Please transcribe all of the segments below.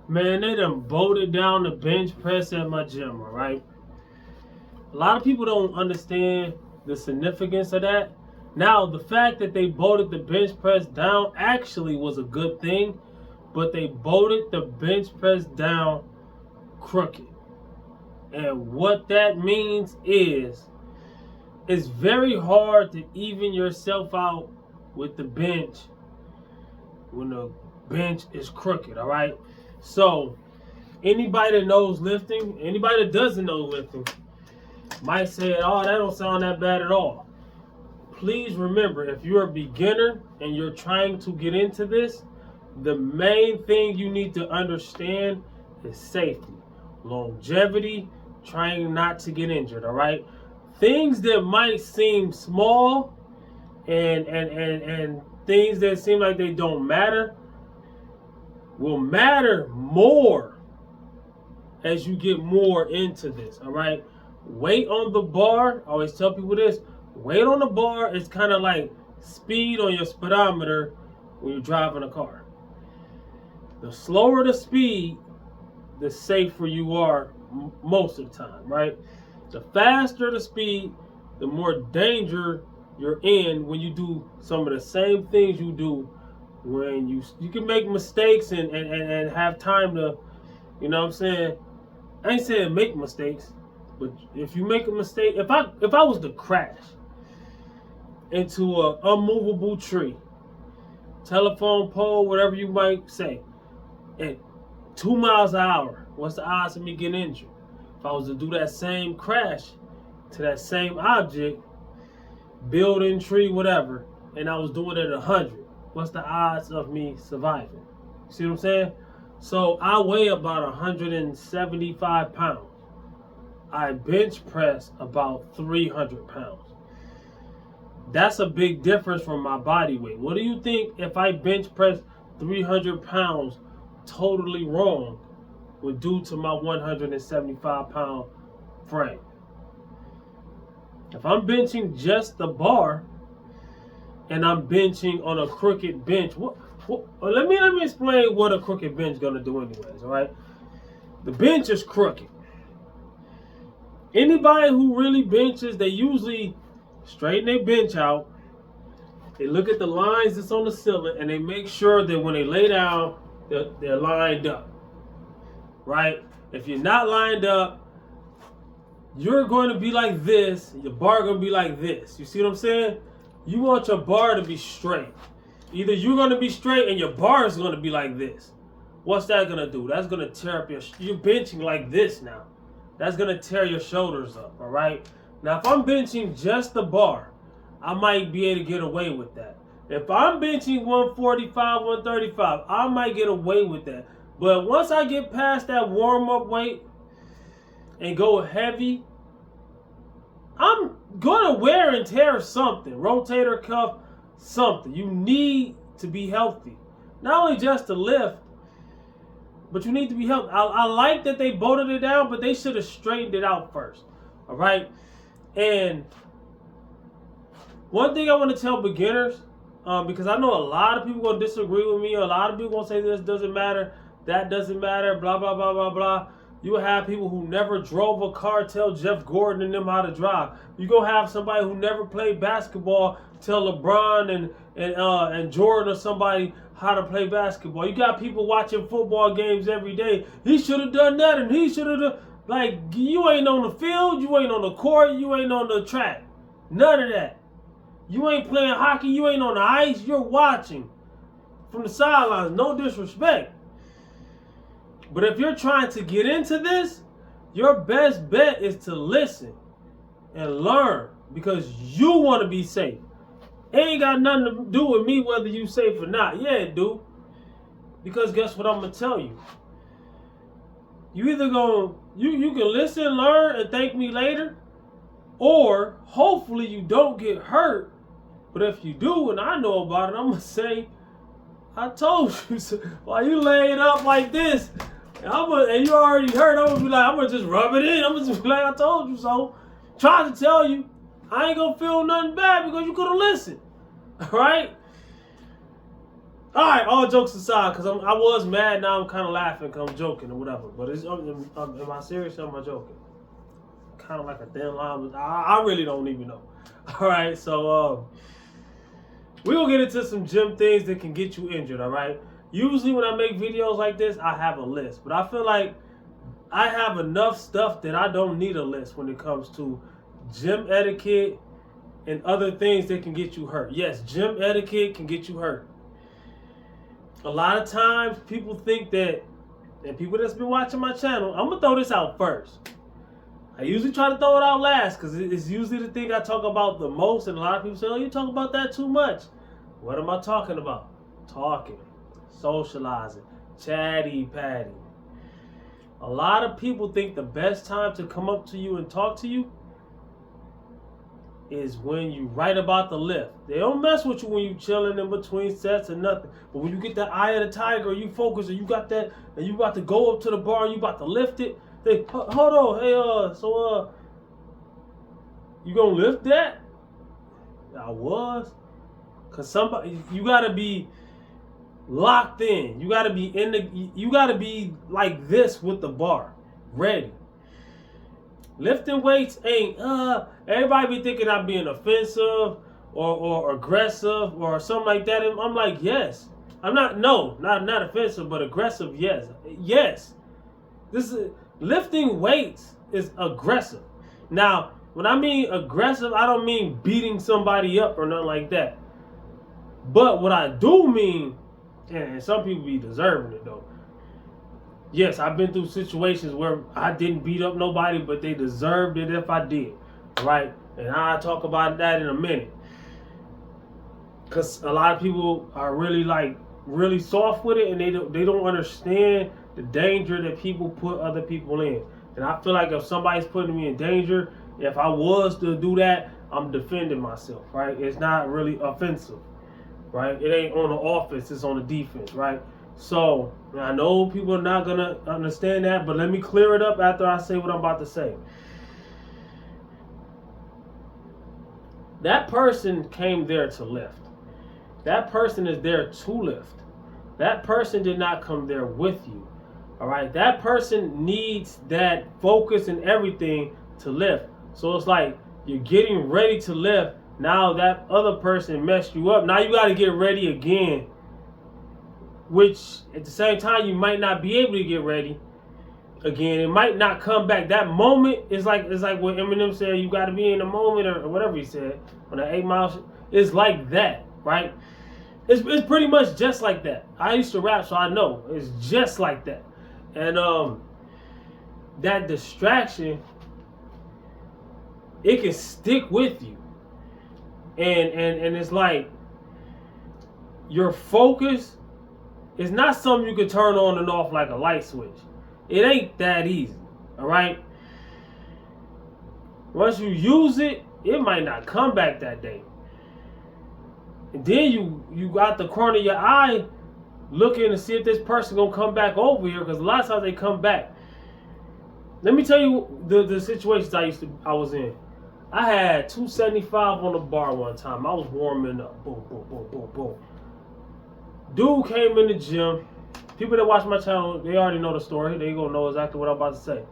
Man, they done bolted down the bench press at my gym, all right? A lot of people don't understand the significance of that. Now, the fact that they bolted the bench press down actually was a good thing, but they bolted the bench press down crooked. And what that means is it's very hard to even yourself out with the bench when the bench is crooked, all right? So, anybody that knows lifting, anybody that doesn't know lifting, might say, oh, that don't sound that bad at all. Please remember, if you're a beginner and you're trying to get into this, the main thing you need to understand is safety, longevity, trying not to get injured, all right? Things that might seem small and things that seem like they don't matter will matter more as you get more into this, all right? Weight on the bar, I always tell people this, weight on the bar is kind of like speed on your speedometer when you're driving a car. The slower the speed, the safer you are most of the time, right? The faster the speed, the more danger you're in when you do some of the same things you do when you can make mistakes and have time to, you know what I'm saying? I ain't saying make mistakes, but if you make a mistake, if I was to crash into a unmovable tree, telephone pole, whatever you might say, at 2 miles an hour, what's the odds of me getting injured? If I was to do that same crash to that same object, building, tree, whatever, and I was doing it at 100, what's the odds of me surviving? See what I'm saying? So I weigh about 175 pounds. I bench press about 300 pounds. That's a big difference from my body weight. What do you think if I bench press 300 pounds totally wrong would do to my 175 pound frame? If I'm benching just the bar and I'm benching on a crooked bench, let me explain what a crooked bench is gonna do anyways, all right? The bench is crooked. Anybody who really benches, they usually straighten their bench out. They look at the lines that's on the ceiling and they make sure that when they lay down, they're lined up, right? If you're not lined up, you're going to be like this, your bar going to be like this. You see what I'm saying? You want your bar to be straight. Either you're going to be straight and your bar is going to be like this. What's that going to do? That's going to tear up you're benching like this now. That's going to tear your shoulders up, all right? Now, if I'm benching just the bar, I might be able to get away with that. If I'm benching 145, 135, I might get away with that. But once I get past that warm-up weight and go heavy, I'm going to wear and tear something. Rotator cuff, something. You need to be healthy. Not only just to lift, but you need to be healthy. I like that they bolted it down, but they should have straightened it out first. All right? And one thing I want to tell beginners, because I know a lot of people going to disagree with me. A lot of people going to say this doesn't matter, that doesn't matter, blah, blah, blah, blah, blah. You will have people who never drove a car tell Jeff Gordon and them how to drive. You're going to have somebody who never played basketball tell LeBron and Jordan or somebody how to play basketball. You got people watching football games every day. He should have done that and he should have done. Like, you ain't on the field, you ain't on the court, you ain't on the track. None of that. You ain't playing hockey, you ain't on the ice, you're watching from the sidelines. No disrespect. But if you're trying to get into this, your best bet is to listen and learn because you want to be safe. It ain't got nothing to do with me whether you safe or not. Yeah, it do. Because guess what I'm going to tell you? You either you can listen, learn, and thank me later, or hopefully you don't get hurt. But if you do, and I know about it, I'm going to say, I told you so. While you lay it up like this, and you already hurt, I'm going to be like, I'm going to just rub it in. I'm going to just be like, I told you so. Trying to tell you, I ain't going to feel nothing bad because you could have listened. All right? All right, all jokes aside, because I was mad. Now I'm kind of laughing because I'm joking or whatever. But am I serious or am I joking? Kind of like a thin line, but I really don't even know. All right, so we will get into some gym things that can get you injured. All right. Usually when I make videos like this, I have a list, but I feel like I have enough stuff that I don't need a list when it comes to gym etiquette and other things that can get you hurt. Yes, gym etiquette can get you hurt. A lot of times people think that, and people that's been watching my channel, I'm going to throw this out first. I usually try to throw it out last because it's usually the thing I talk about the most, and a lot of people say, oh, you talk about that too much. What am I talking about? Talking, socializing, chatty patty. A lot of people think the best time to come up to you and talk to you is when you right about the lift. They don't mess with you when you chilling in between sets or nothing. But when you get that eye of the tiger, you focus and you got that, and you about to go up to the bar and you about to lift it. They hold on, hey, you gonna lift that? I was, cause somebody, you gotta be locked in. You gotta be you gotta be like this with the bar, ready. Lifting weights ain't, everybody be thinking I'm being offensive or aggressive or something like that. I'm like, yes. I'm not, no, not offensive, but aggressive, yes. Yes. Lifting weights is aggressive. Now, when I mean aggressive, I don't mean beating somebody up or nothing like that. But what I do mean, and some people be deserving it though. Yes, I've been through situations where I didn't beat up nobody, but they deserved it if I did, right? And I'll talk about that in a minute. Because a lot of people are really soft with it, and they don't understand the danger that people put other people in. And I feel like if somebody's putting me in danger, if I was to do that, I'm defending myself, right? It's not really offensive, right? It ain't on the offense, it's on the defense, right? So, I know people are not going to understand that, but let me clear it up after I say what I'm about to say. That person came there to lift. That person is there to lift. That person did not come there with you. All right? That person needs that focus and everything to lift. So it's like you're getting ready to lift. Now that other person messed you up. Now you got to get ready again. Which at the same time you might not be able to get ready again. It might not come back. That moment is like what Eminem said, you gotta be in the moment or whatever he said on the 8 Mile. It's like that, right? It's pretty much just like that. I used to rap, so I know. It's just like that. And that distraction, it can stick with you. And it's like your focus. It's not something you can turn on and off like a light switch. It ain't that easy, all right? Once you use it, it might not come back that day. And then you got the corner of your eye looking to see if this person gonna come back over here, because a lot of times they come back. Let me tell you the situations I was in. I had 275 on the bar one time. I was warming up. Boom, boom, boom, boom, boom. Dude came in the gym. People that watch my channel, they already know the story. They gonna know exactly what I'm about to say.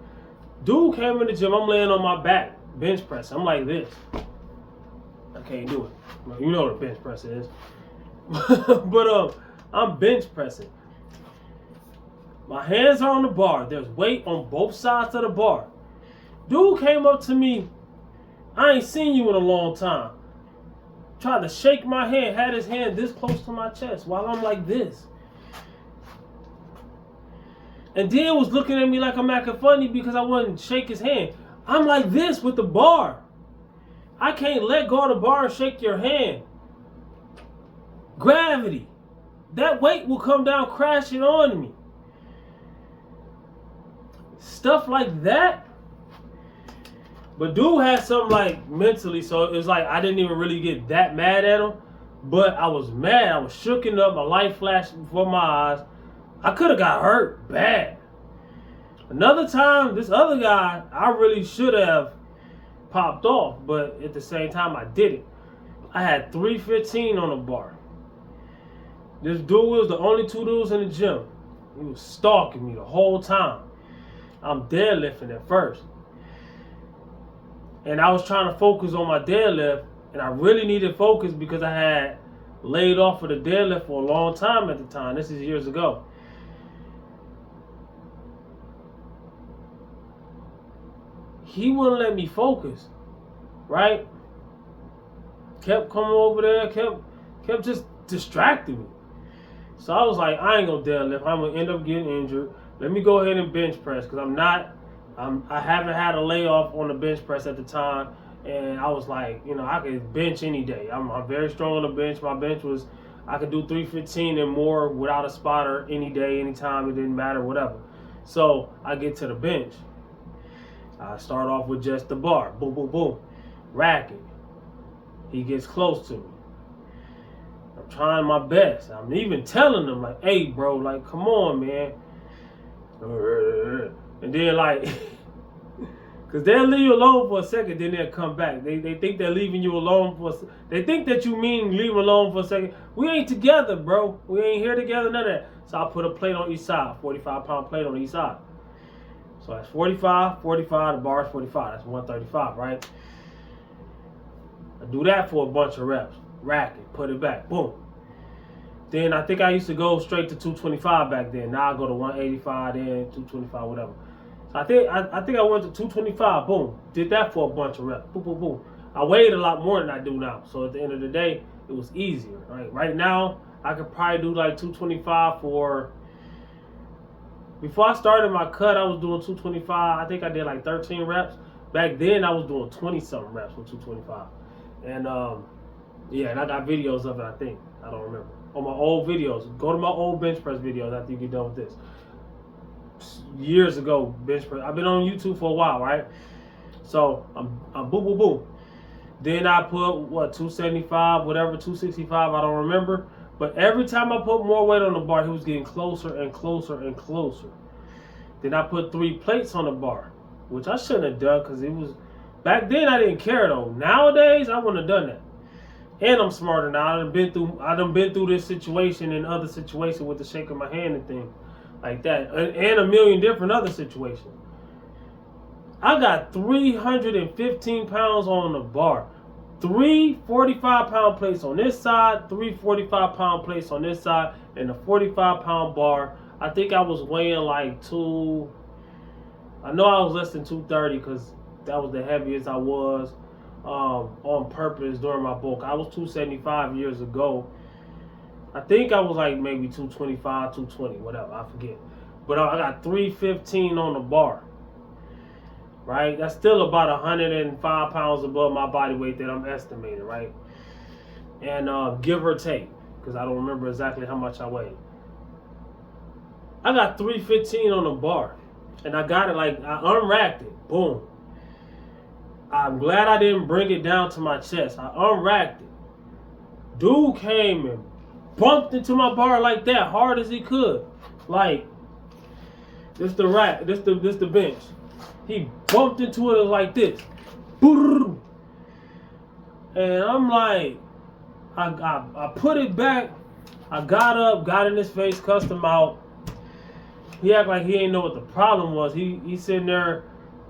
Dude came in the gym. I'm laying on my back, bench press. I'm like this. I can't do it. You know what a bench press is. But I'm bench pressing. My hands are on the bar. There's weight on both sides of the bar. Dude came up to me. I ain't seen you in a long time. Tried to shake my hand, had his hand this close to my chest while I'm like this. And then was looking at me like I'm acting funny because I wouldn't shake his hand. I'm like this with the bar. I can't let go of the bar and shake your hand. Gravity. That weight will come down crashing on me. Stuff like that. But dude had something like mentally, so it was like I didn't even really get that mad at him. But I was mad. I was shooken up. My light flashed before my eyes. I could have got hurt bad. Another time, this other guy, I really should have popped off. But at the same time, I didn't. I had 315 on the bar. This dude was the only two dudes in the gym. He was stalking me the whole time. I'm deadlifting at first. And I was trying to focus on my deadlift, and I really needed focus because I had laid off of the deadlift for a long time at the time. This is years ago. He wouldn't let me focus, right? Kept coming over there, kept just distracting me. So I was like, I ain't gonna deadlift. I'm gonna end up getting injured. Let me go ahead and bench press because I haven't had a layoff on the bench press at the time, and I was like, you know, I could bench any day. I'm very strong on the bench. My bench was, I could do 315 and more without a spotter any day, anytime. It didn't matter, whatever. So I get to the bench. I start off with just the bar, boom, boom, boom, rack it. He gets close to me. I'm trying my best. I'm even telling him like, hey, bro, like, come on, man. And then like, cause they'll leave you alone for a second, then they'll come back. They think they're leaving you alone they think that you mean leave alone for a second. We ain't together, bro. We ain't here together, none of that. So I put a plate on each side, 45-pound plate on each side. So that's 45, the bar is 45. That's 135, right? I do that for a bunch of reps. Rack it, put it back, boom. Then I think I used to go straight to 225 back then. Now I go to 185, then 225, whatever. So I think I went to 225, boom. Did that for a bunch of reps, boom, boom, boom. I weighed a lot more than I do now. So at the end of the day, it was easier, right? Right now, I could probably do like 225 for... Before I started my cut, I was doing 225. I think I did like 13 reps. Back then, I was doing 20-something reps with 225. And, yeah, and I got videos of it, I think. I don't remember. On my old videos. Go to my old bench press videos after you get done with this. Years ago, bench press. I've been on YouTube for a while, right? So, I'm boom, boom, boom. Then I put, what, 275, whatever, 265, I don't remember. But every time I put more weight on the bar, he was getting closer and closer and closer. Then I put 3 plates on the bar, which I shouldn't have done because it was... Back then, I didn't care, though. Nowadays, I wouldn't have done that. And I'm smarter now. I done been through this situation and other situations with the shake of my hand and things like that. And a million different other situations. I got 315 pounds on the bar. 3 45-pound plates on this side, 3 45-pound plates on this side, and a 45-pound bar. I think I was weighing like I know I was less than 230 because that was the heaviest I was on purpose during my bulk. I was 275 years ago. I think I was like maybe 225, 220, whatever, I forget. But I got 315 on the bar. Right? That's still about 105 pounds above my body weight that I'm estimating, right? And give or take, because I don't remember exactly how much I weighed. I got 315 on the bar. And I got it like, I unracked it. Boom. I'm glad I didn't bring it down to my chest. I unracked it. Dude came and bumped into my bar like that, hard as he could. Like, this the rack, this the bench. He bumped into it like this. And I'm like, I put it back. I got up, got in his face, cussed him out. He acted like he didn't know what the problem was. He sitting there,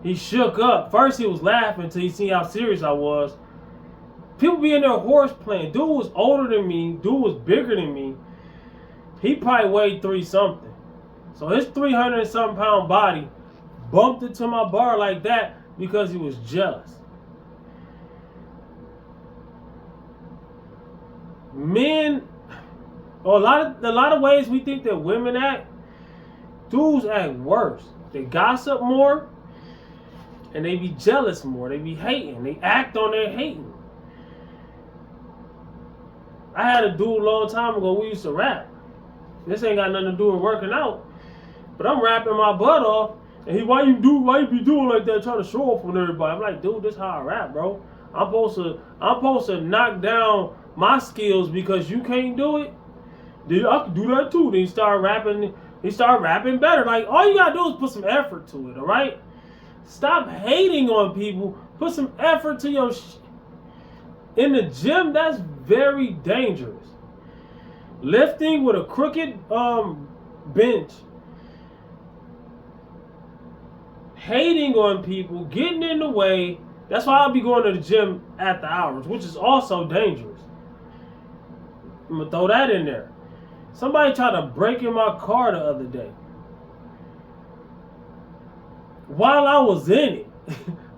he shook up. First he was laughing until he seen how serious I was. People be in there horse playing. Dude was older than me. Dude was bigger than me. He probably weighed 3-something. So his 300-something pound body bumped into my bar like that because he was jealous. Men, a lot of ways we think that women act, dudes act worse. They gossip more and they be jealous more. They be hating. They act on their hating. I had a dude a long time ago, we used to rap. This ain't got nothing to do with working out. But I'm rapping my butt off. And he, why you be doing like that, trying to show off on everybody? I'm like, dude, this how I rap, bro. I'm supposed to knock down my skills because you can't do it. Dude, I can do that too. Then he started rapping better. Like, all you gotta do is put some effort to it, all right? Stop hating on people. Put some effort to your In the gym, that's very dangerous. lifting with a crooked bench, hating on people, getting in the way. That's why I'll be going to the gym at the hours, which is also dangerous. I'm gonna throw that in there. Somebody tried to break in my car the other day. While I was in it,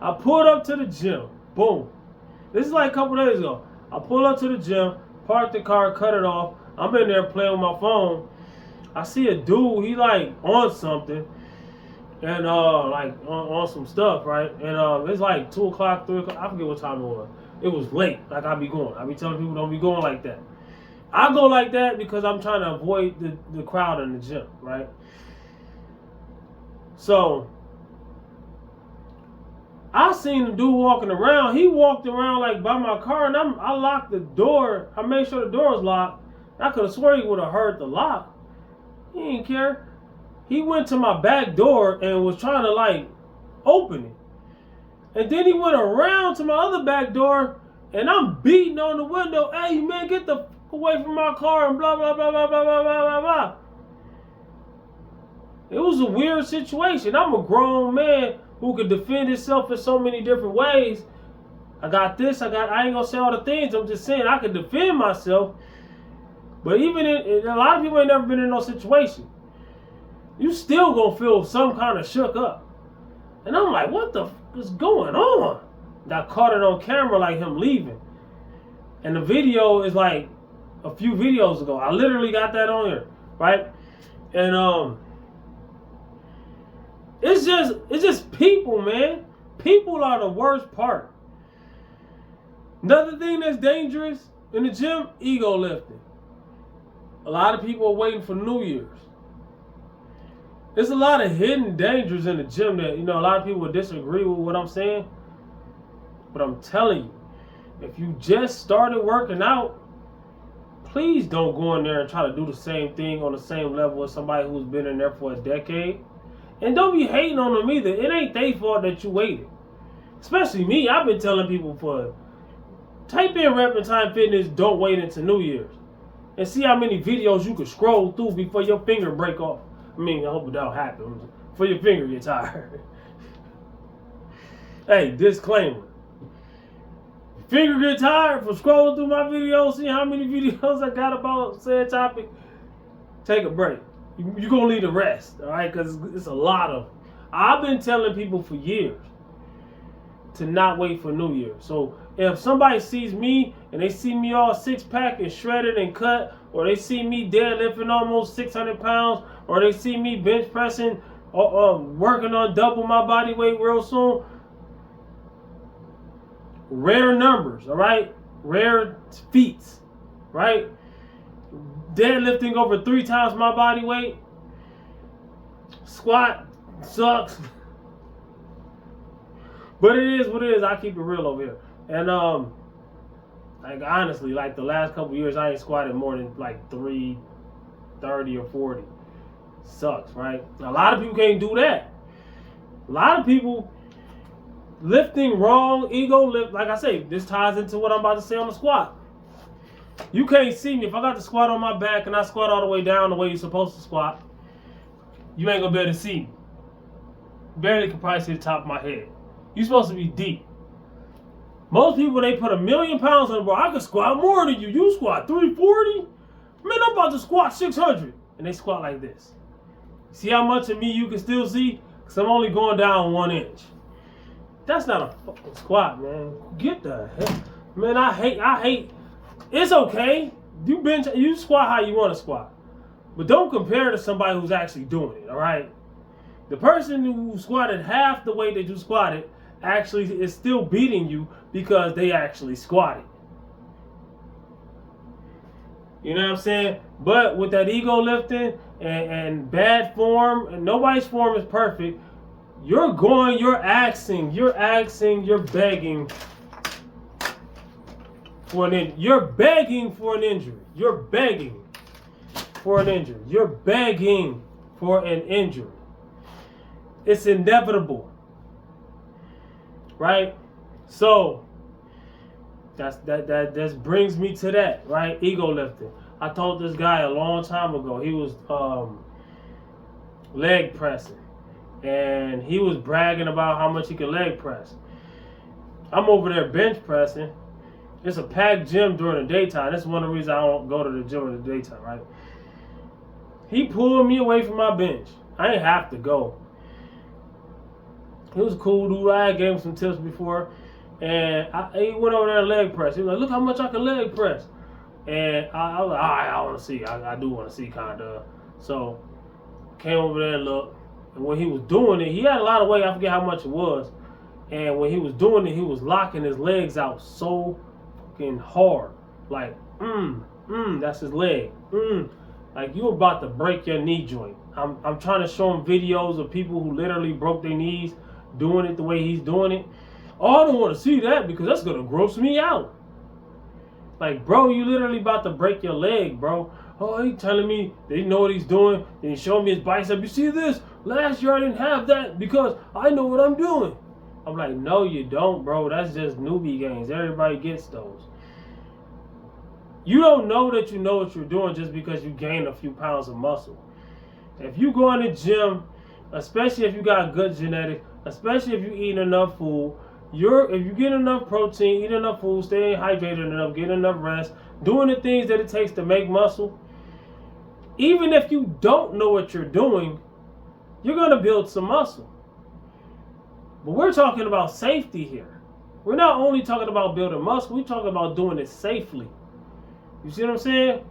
I pulled up to the gym. Boom. This is like a couple days ago. I pulled up to the gym, parked the car, cut it off. I'm in there playing with my phone. I see a dude, he like on something. And like on some stuff, right? And it's like 2 o'clock, 3 o'clock. I forget what time it was. It was late. Like I be going. I be telling people don't be going like that. I go like that because I'm trying to avoid the crowd in the gym, right? So I seen the dude walking around. He walked around like by my car, and I locked the door. I made sure the door was locked. I could have swore he would have heard the lock. He didn't care. He went to my back door and was trying to like open it. And then he went around to my other back door, and I'm beating on the window. Hey man, get the fuck away from my car and blah blah blah blah blah blah blah blah. It was a weird situation. I'm a grown man who could defend himself in so many different ways. I got this, I ain't gonna say all the things. I'm just saying I could defend myself. But even a lot of people ain't never been in no situation. You still gonna feel some kind of shook up. And I'm like, what the f is going on? Got caught it on camera like him leaving. And the video is like a few videos ago. I literally got that on here, right? And it's just people, man. People are the worst part. Another thing that's dangerous in the gym, ego lifting. A lot of people are waiting for New Year's. There's a lot of hidden dangers in the gym that, a lot of people would disagree with what I'm saying. But I'm telling you, if you just started working out, please don't go in there and try to do the same thing on the same level as somebody who's been in there for a decade. And don't be hating on them either. It ain't their fault that you waited. Especially me. I've been telling people type in Rapping Time Fitness, don't wait until New Year's. And see how many videos you can scroll through before your finger break off. I mean, I hope it don't happen. Before your finger get tired. Hey, disclaimer. Finger get tired from scrolling through my videos, see how many videos I got about said topic, take a break. You're going to need a rest, all right? Because it's a lot of them. I've been telling people for years to not wait for New Year. So if somebody sees me and they see me all six-pack and shredded and cut, or they see me deadlifting almost 600 pounds, or they see me bench pressing or working on double my body weight real soon, rare numbers, all right? Rare feats, right? Deadlifting over 3 times my body weight. Squat sucks. But it is what it is. I keep it real over here. And like honestly, like the last couple years, I ain't squatted more than like 330 or 40. Sucks, right? A lot of people can't do that. A lot of people lifting wrong, ego lift. Like I say, this ties into what I'm about to say on the squat. You can't see me. If I got the squat on my back and I squat all the way down the way you're supposed to squat, you ain't gonna be able to see me. Barely can probably see the top of my head. You're supposed to be deep. Most people, they put 1,000,000 pounds on the bar. I can squat more than you. You squat 340? Man, I'm about to squat 600. And they squat like this. See how much of me you can still see? Because I'm only going down 1 inch. That's not a fucking squat, man. Get the hell. Man, I hate. It's okay. You squat how you want to squat. But don't compare to somebody who's actually doing it, all right? The person who squatted half the way that you squatted actually is still beating you because they actually squatted. You know what I'm saying? But with that ego lifting and bad form, and nobody's form is perfect, you're asking, you're begging for an injury. You're begging for an injury. You're begging for an injury. You're begging for an injury. It's inevitable. Right? So that brings me to that, right? Ego lifting. I told this guy a long time ago. He was leg pressing, and he was bragging about how much he could leg press. I'm over there bench pressing. It's a packed gym during the daytime. That's one of the reasons I don't go to the gym in the daytime, right? He pulled me away from my bench. I didn't have to go. He was a cool dude. I gave him some tips before. And he went over there and leg press. He was like, look how much I can leg press. And I was like, all right, I want to see. I do want to see, kind of. So, came over there and looked. And when he was doing it, he had a lot of weight. I forget how much it was. And when he was doing it, he was locking his legs out so fucking hard. Like, that's his leg. Like, you about to break your knee joint. I'm trying to show him videos of people who literally broke their knees doing it the way he's doing it. Oh, I don't want to see that because that's going to gross me out. Like, bro, you literally about to break your leg, bro. Oh, he telling me they know what he's doing. Then he showed me his bicep. You see this? Last year I didn't have that because I know what I'm doing. I'm like, no, you don't, bro. That's just newbie games. Everybody gets those. You don't know that you know what you're doing just because you gain a few pounds of muscle. If you go in the gym, especially if you got good genetics, especially if you eat enough food, if you get enough protein, eat enough food, stay hydrated enough, get enough rest, doing the things that it takes to make muscle, even if you don't know what you're doing, you're going to build some muscle. But we're talking about safety here. We're not only talking about building muscle, we're talking about doing it safely. You see what I'm saying?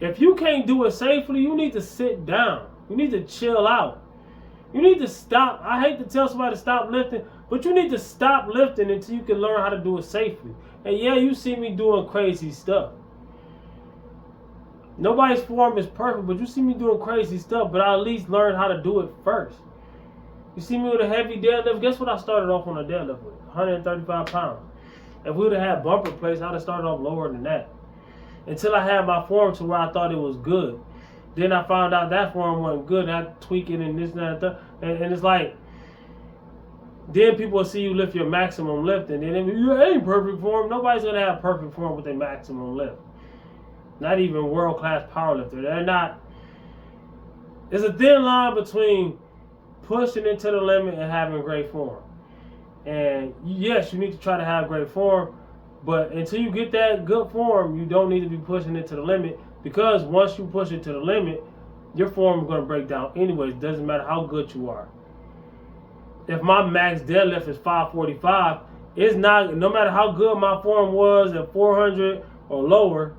If you can't do it safely, you need to sit down. You need to chill out. You need to stop. I hate to tell somebody to stop lifting, but you need to stop lifting until you can learn how to do it safely. And yeah, you see me doing crazy stuff. Nobody's form is perfect, but you see me doing crazy stuff, but I at least learned how to do it first. You see me with a heavy deadlift, guess what I started off on a deadlift with? 135 pounds. If we would have had bumper plates, I'd have started off lower than that. Until I had my form to where I thought it was good. Then I found out that form wasn't good, and I tweak it and this and that. And it's like, then people will see you lift your maximum lift, and then you ain't perfect form. Nobody's going to have perfect form with their maximum lift. Not even world-class powerlifter. They're not. There's a thin line between pushing it to the limit and having great form. And yes, you need to try to have great form, but until you get that good form, you don't need to be pushing it to the limit, because once you push it to the limit, your form is going to break down anyways. It doesn't matter how good you are. If my max deadlift is 545, it's not, no matter how good my form was at 400 or lower,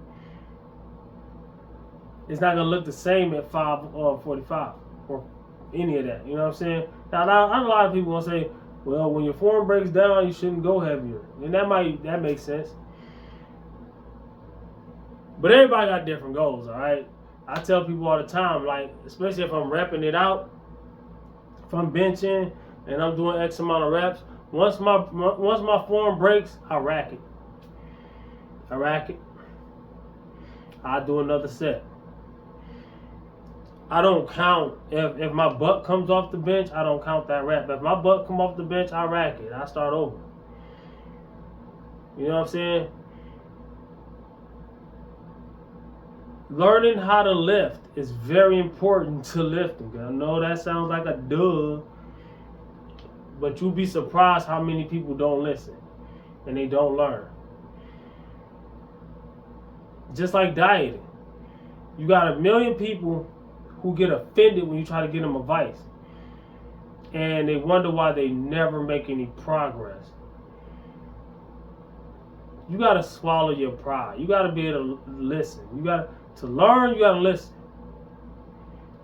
it's not going to look the same at 545 or any of that. You know what I'm saying? Now, a lot of people will say, well, when your form breaks down, you shouldn't go heavier. And that makes sense. But everybody got different goals, all right? I tell people all the time, like, especially if I'm repping it out, if I'm benching and I'm doing X amount of reps, once my form breaks, I rack it. I do another set. I don't count, if my butt comes off the bench, I don't count that rep. If my butt come off the bench, I rack it. I start over. You know what I'm saying? Learning how to lift is very important to lifting. I know that sounds like a duh, but you'll be surprised how many people don't listen and they don't learn. Just like dieting. You got a million people who get offended when you try to give them advice, and they wonder why they never make any progress. You got to swallow your pride. You got to be able to listen. You got to learn. You got to listen.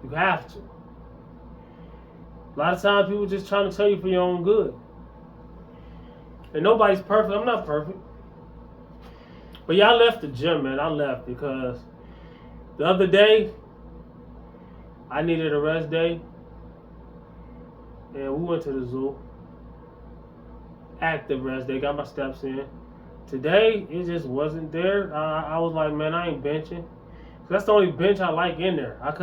You have to. A lot of times people just trying to tell you for your own good, and nobody's perfect. I'm not perfect, but yeah, I left the gym, man. I left because the other day I needed a rest day, and we went to the zoo. Active rest day, got my steps in. Today, it just wasn't there. I was like, man, I ain't benching. That's the only bench I like in there. I'm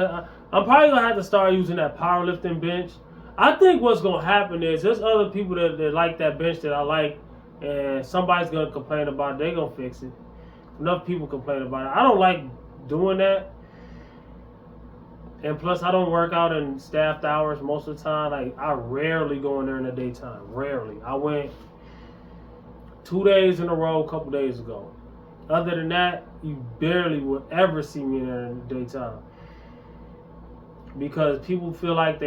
probably going to have to start using that powerlifting bench. I think what's going to happen is there's other people that like that bench that I like, and somebody's going to complain about it. They're going to fix it. Enough people complain about it. I don't like doing that. And plus, I don't work out in staffed hours most of the time. Like, I rarely go in there in the daytime. Rarely. I went 2 days in a row a couple days ago. Other than that, you barely would ever see me in there in the daytime. Because people feel like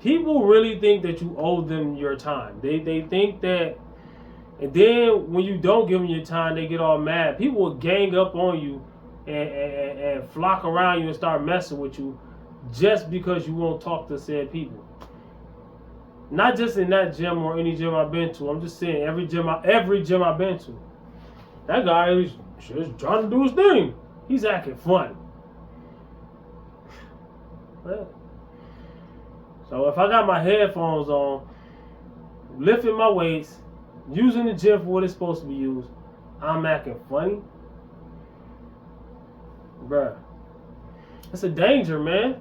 people really think that you owe them your time. They think that, and then when you don't give them your time, they get all mad. People will gang up on you and flock around you and start messing with you just because you won't talk to said people. Not just in that gym or any gym I've been to. I'm just saying every gym I've been to. That guy is just trying to do his thing. He's acting funny. So if I got my headphones on, lifting my weights, using the gym for what it's supposed to be used, I'm acting funny? Bruh. That's a danger, man.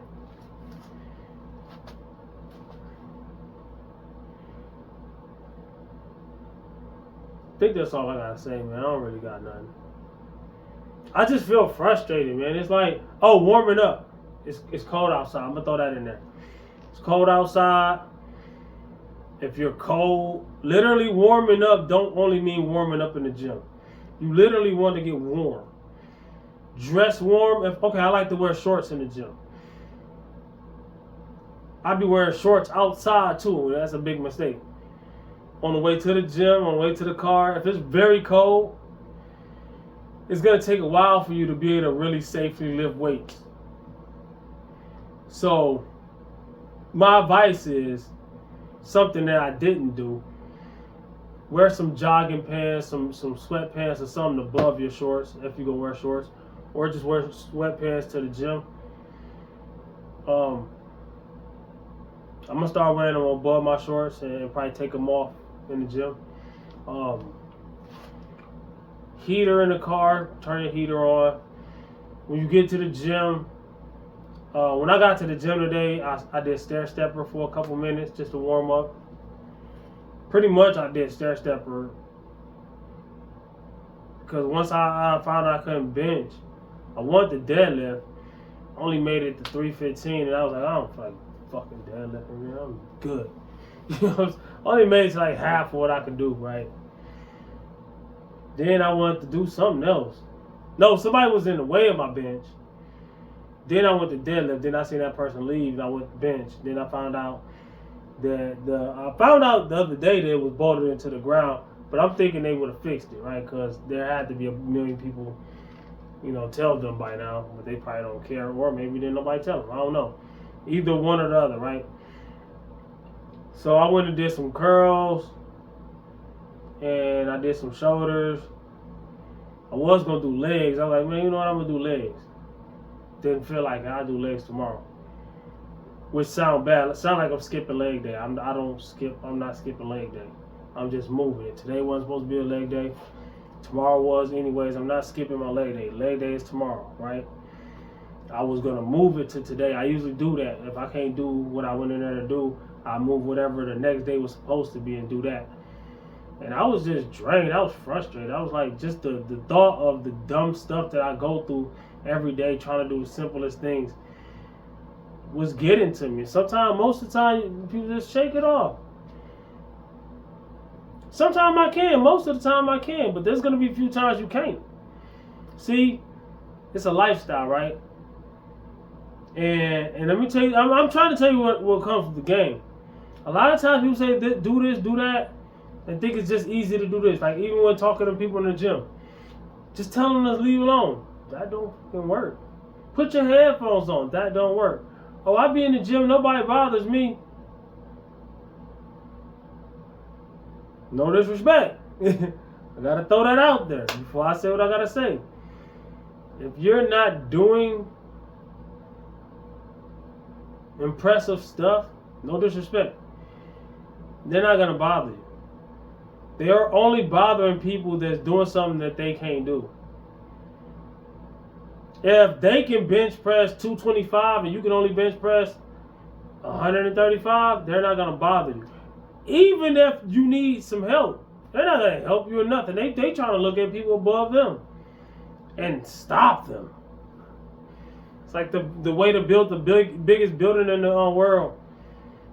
I think that's all I gotta say, man. I don't really got nothing. I just feel frustrated, man. It's like, oh, warming up. It's cold outside. I'm gonna throw that in there. It's cold outside. If you're cold, literally warming up don't only mean warming up in the gym. You literally want to get warm. Dress warm. Okay, I like to wear shorts in the gym. I be wearing shorts outside too. That's a big mistake. On the way to the gym, on the way to the car, if it's very cold, it's going to take a while for you to be able to really safely lift weights. So, my advice is something that I didn't do. Wear some jogging pants, some sweatpants or something above your shorts if you're going to wear shorts. Or just wear sweatpants to the gym. I'm going to start wearing them above my shorts and probably take them off in the gym. Heater in the car, turn your heater on. When you get to the gym, when I got to the gym today, I did stair stepper for a couple minutes just to warm up. Pretty much I did stair stepper because once I found out I couldn't bench, I wanted the deadlift. Only made it to 315, and I was like, I don't feel like fucking deadlifting, man. I'm good. You know, only made it to like half of what I could do, right? Then I wanted to do something else. No, somebody was in the way of my bench. Then I went to deadlift. Then I seen that person leave, and I went to bench. Then I found out that the other day that it was bolted into the ground, but I'm thinking they would have fixed it, right? Because there had to be a million people, you know, tell them by now, but they probably don't care, or maybe didn't nobody tell them. I don't know. Either one or the other, right? So I went and did some curls, and I did some shoulders. I was gonna do legs. I was like, man, you know what? I'm gonna do legs. Didn't feel like it. I'll do legs tomorrow. Which sound bad. It sound like I'm skipping leg day. I'm not skipping leg day. I'm just moving it. Today wasn't supposed to be a leg day. Tomorrow was anyways. I'm not skipping my leg day. Leg day is tomorrow, right? I was gonna move it to today. I usually do that. If I can't do what I went in there to do, I move whatever the next day was supposed to be and do that. And I was just drained. I was frustrated. I was like, just the thought of the dumb stuff that I go through every day trying to do the simplest things was getting to me. Sometimes, most of the time, people just shake it off. Sometimes I can. Most of the time I can. But there's going to be a few times you can't. See, it's a lifestyle, right? And let me tell you, I'm trying to tell you what comes with the game. A lot of times people say, do this, do that, and think it's just easy to do this. Like even when talking to people in the gym, just telling them to leave alone. That don't fucking work. Put your headphones on. That don't work. Oh, I be in the gym, nobody bothers me. No disrespect. I gotta throw that out there before I say what I gotta say. If you're not doing impressive stuff, no disrespect, they're not gonna bother you. They are only bothering people that's doing something that they can't do. If they can bench press 225 and you can only bench press 135, they're not gonna bother you. Even if you need some help, They're not gonna help you or nothing. They trying to look at people above them and stop them. It's like the way to build the biggest building in the world.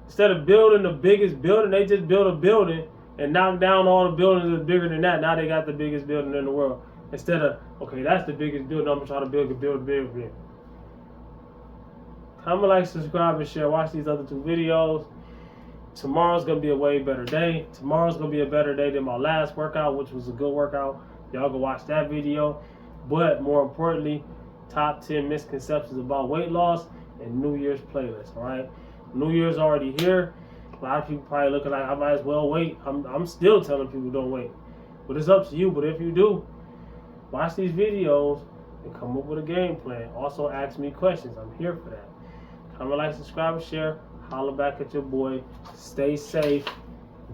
Instead of building the biggest building, they just build a building and knock down all the buildings that's bigger than that. Now they got the biggest building in the world. Instead of, okay, that's the biggest building, I'm trying to build bigger. Comment, like, subscribe, and share. Watch these other 2 videos. Tomorrow's going to be a way better day. Tomorrow's going to be a better day than my last workout, which was a good workout. Y'all go watch that video. But more importantly, top 10 misconceptions about weight loss and New Year's playlist, all right? New Year's already here. A lot of people probably looking like I might as well wait. I'm still telling people don't wait. But it's up to you. But if you do, watch these videos and come up with a game plan. Also ask me questions. I'm here for that. Comment, like, subscribe, and share. Holler back at your boy. Stay safe.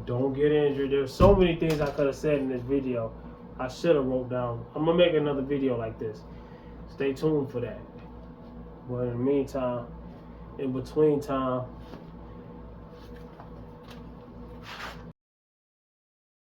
Don't get injured. There's so many things I could have said in this video. I should have wrote down. I'm going to make another video like this. Stay tuned for that. But in the meantime, in between time,